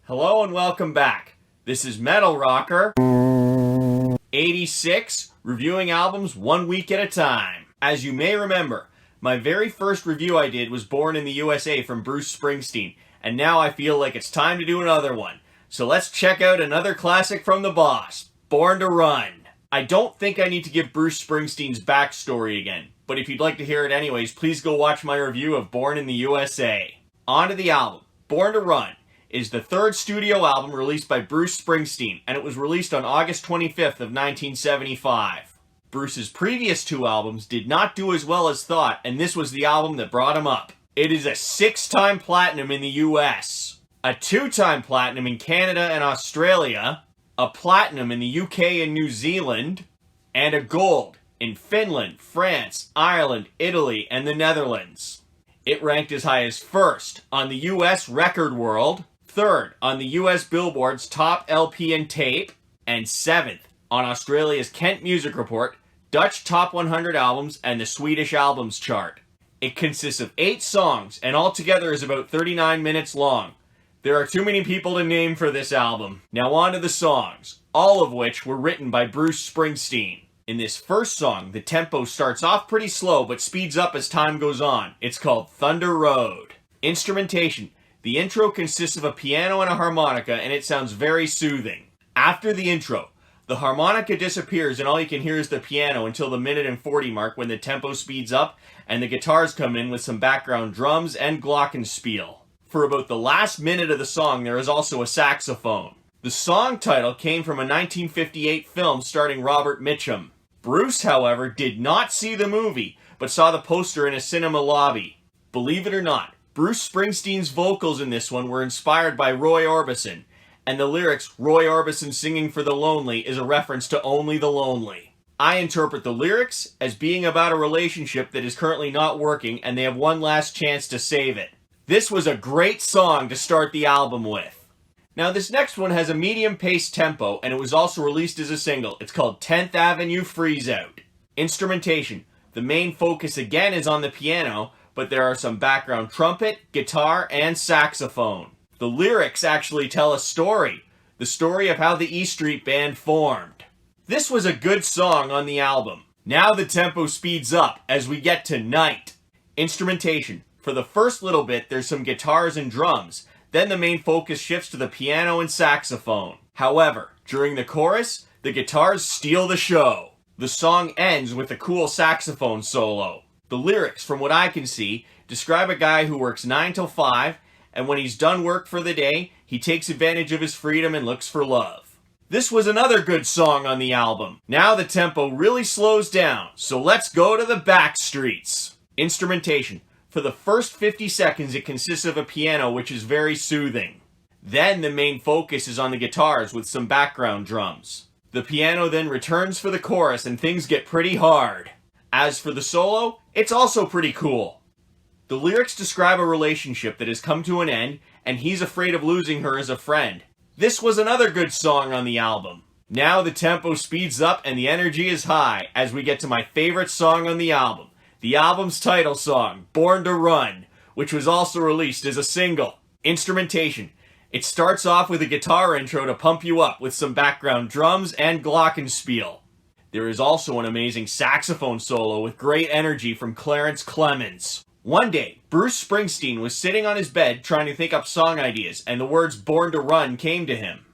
Hello and welcome back. This is Metal Rocker 86, reviewing albums 1 week at a time. As you may remember, my very first review I did was Born in the USA from Bruce Springsteen, and now I feel like it's time to do another one. So let's check out another classic from the boss, Born to Run. I don't think I need to give Bruce Springsteen's backstory again, but if you'd like to hear it anyways, please go watch my review of Born in the USA. On to the album. Born to Run is the third studio album released by Bruce Springsteen, and it was released on August 25th of 1975. Bruce's previous two albums did not do as well as thought, and this was the album that brought him up. It is a 6-time platinum in the US, a 2-time platinum in Canada and Australia, a platinum in the UK and New Zealand, and a gold in Finland, France, Ireland, Italy, and the Netherlands. It ranked as high as first on the US Record World, third on the US Billboard's Top LP and Tape, and 7th on Australia's Kent Music Report, Dutch Top 100 Albums, and the Swedish Albums Chart. It consists of 8 songs, and altogether is about 39 minutes long. There are too many people to name for this album. Now on to the songs, all of which were written by Bruce Springsteen. In this first song, the tempo starts off pretty slow but speeds up as time goes on. It's called Thunder Road. Instrumentation. The intro consists of a piano and a harmonica, and it sounds very soothing. After the intro, the harmonica disappears and all you can hear is the piano until the minute and 40 mark when the tempo speeds up and the guitars come in with some background drums and glockenspiel. For about the last minute of the song, there is also a saxophone. The song title came from a 1958 film starring Robert Mitchum. Bruce, however, did not see the movie, but saw the poster in a cinema lobby. Believe it or not, Bruce Springsteen's vocals in this one were inspired by Roy Orbison, and the lyrics, Roy Orbison singing for the lonely, is a reference to Only the Lonely. I interpret the lyrics as being about a relationship that is currently not working and they have one last chance to save it. This was a great song to start the album with. Now this next one has a medium-paced tempo, and it was also released as a single. It's called 10th Avenue Freeze Out. Instrumentation. The main focus again is on the piano, but there are some background trumpet, guitar, and saxophone. The lyrics actually tell a story. The story of how the E Street Band formed. This was a good song on the album. Now the tempo speeds up as we get to Night. Instrumentation. For the first little bit, there's some guitars and drums. Then the main focus shifts to the piano and saxophone. However, during the chorus, the guitars steal the show. The song ends with a cool saxophone solo. The lyrics, from what I can see, describe a guy who works 9 till 5, and when he's done work for the day, he takes advantage of his freedom and looks for love. This was another good song on the album. Now the tempo really slows down, so let's go to the back streets. Instrumentation. For the first 50 seconds, it consists of a piano, which is very soothing. Then the main focus is on the guitars with some background drums. The piano then returns for the chorus and things get pretty hard. As for the solo, it's also pretty cool. The lyrics describe a relationship that has come to an end, and he's afraid of losing her as a friend. This was another good song on the album. Now the tempo speeds up and the energy is high as we get to my favorite song on the album. The album's title song, Born to Run, which was also released as a single. Instrumentation. It starts off with a guitar intro to pump you up with some background drums and glockenspiel. There is also an amazing saxophone solo with great energy from Clarence Clemons. One day, Bruce Springsteen was sitting on his bed trying to think up song ideas, and the words Born to Run came to him.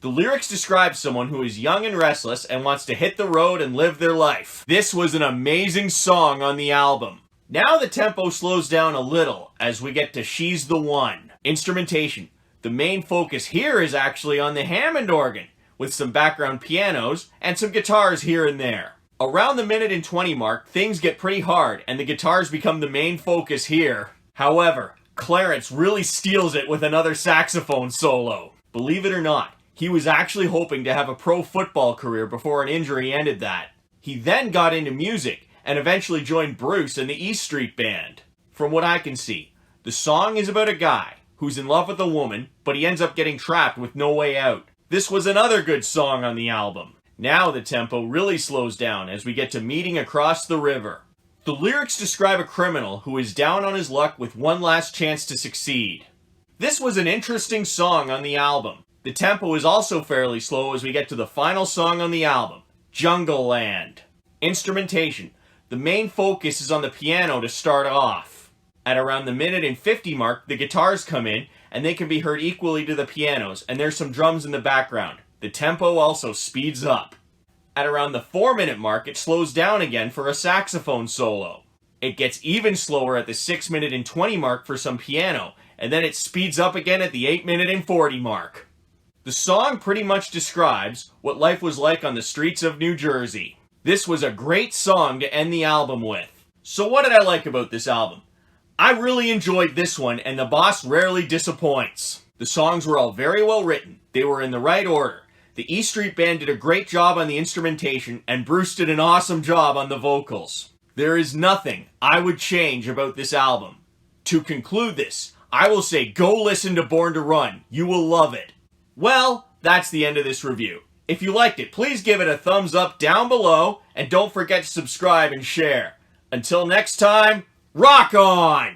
The lyrics describe someone who is young and restless and wants to hit the road and live their life. This was an amazing song on the album. Now the tempo slows down a little as we get to She's the One. Instrumentation. The main focus here is actually on the Hammond organ, with some background pianos and some guitars here and there. Around the minute and 20 mark, things get pretty hard and the guitars become the main focus here. However, Clarence really steals it with another saxophone solo. Believe it or not, he was actually hoping to have a pro football career before an injury ended that. He then got into music and eventually joined Bruce and the E Street Band. From what I can see, the song is about a guy who's in love with a woman, but he ends up getting trapped with no way out. This was another good song on the album. Now the tempo really slows down as we get to Meeting Across the River. The lyrics describe a criminal who is down on his luck with one last chance to succeed. This was an interesting song on the album. The tempo is also fairly slow as we get to the final song on the album, Jungle Land. Instrumentation. The main focus is on the piano to start off. At around the minute and 50 mark, the guitars come in, and they can be heard equally to the pianos, and there's some drums in the background. The tempo also speeds up. At around the 4-minute mark, it slows down again for a saxophone solo. It gets even slower at the 6-minute and 20 mark for some piano, and then it speeds up again at the 8-minute and 40 mark. The song pretty much describes what life was like on the streets of New Jersey. This was a great song to end the album with. So what did I like about this album? I really enjoyed this one, and the boss rarely disappoints. The songs were all very well written. They were in the right order. The E Street Band did a great job on the instrumentation, and Bruce did an awesome job on the vocals. There is nothing I would change about this album. To conclude this, I will say go listen to Born to Run. You will love it. Well, that's the end of this review. If you liked it, please give it a thumbs up down below, and don't forget to subscribe and share. Until next time, rock on!